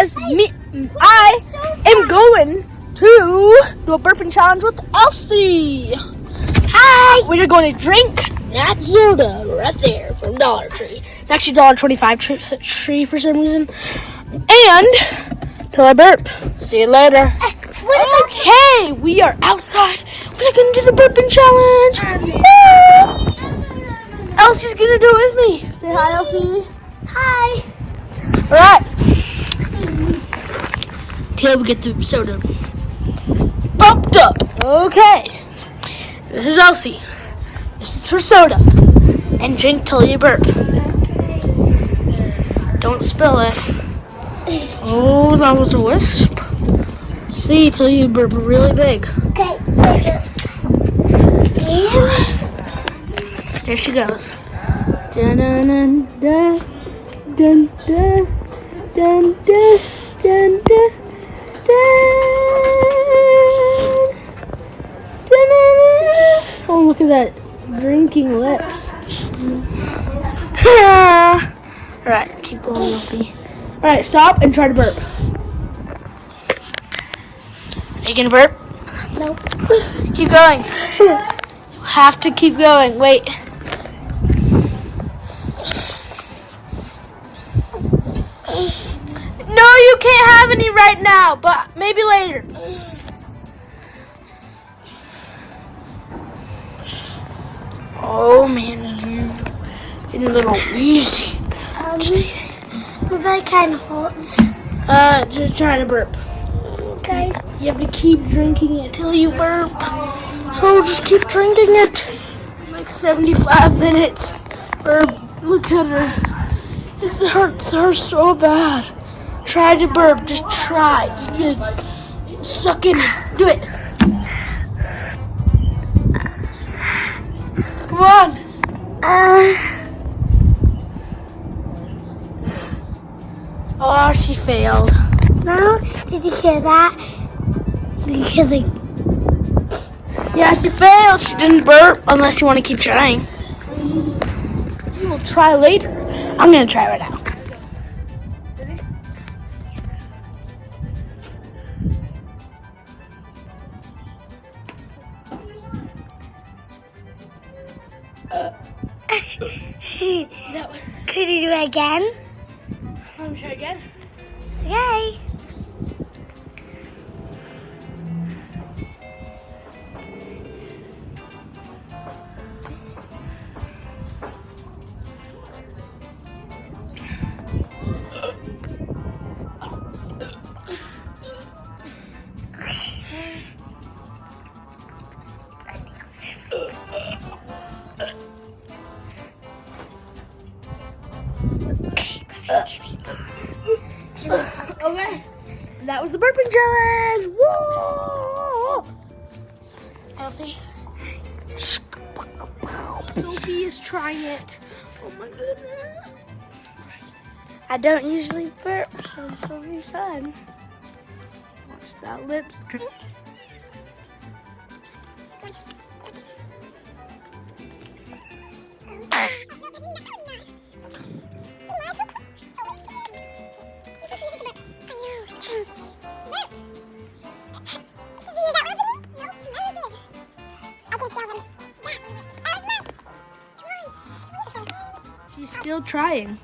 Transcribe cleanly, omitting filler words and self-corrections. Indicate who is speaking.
Speaker 1: because I am going to do a burping challenge with Elsie. Hi. We're going to drink that soda right there from Dollar Tree. It's actually $1.25 tree for some reason. And till I burp. See you later. Okay, we are outside. We're going to do the burping challenge. Elsie's going to do it with me. Say hi, Elsie. Hi. All right. Till we get the soda bumped up. Okay. This is Elsie. This is her soda. And drink till you burp. Don't spill it. Oh, that was a wisp. See till you burp really big.
Speaker 2: Okay.
Speaker 1: There she goes. Dun dun dun dun dun dun dun dun dun dun dun. Oh, look at that drinking lips. Alright, keep going, Elsie. Alright, stop and try to burp. Are you gonna burp?
Speaker 2: No.
Speaker 1: Keep going. You have to keep going. Wait. No, you can't have any right now, but maybe later. Oh man, you're a little wheezy.
Speaker 2: That kind of hurts.
Speaker 1: Just try to burp.
Speaker 2: Okay.
Speaker 1: You have to keep drinking it till you burp. So just keep drinking it. Like 75 minutes. Look at her. This hurts her so bad. Try to burp. Just try. Just suck in. Do it. Come on. Oh, she failed.
Speaker 2: No? Did you hear that? Because
Speaker 1: Yeah, she failed. She didn't burp unless you want to keep trying. You will try later. I'm going to try right now.
Speaker 2: Could you do it again?
Speaker 1: Want me to try again?
Speaker 2: Yay.
Speaker 1: Okay. And that was the burping challenge. Whoa! Elsie. Sophie is trying it. Oh my goodness.
Speaker 2: I don't usually burp, so this will be fun.
Speaker 1: Watch that lips. She's still trying.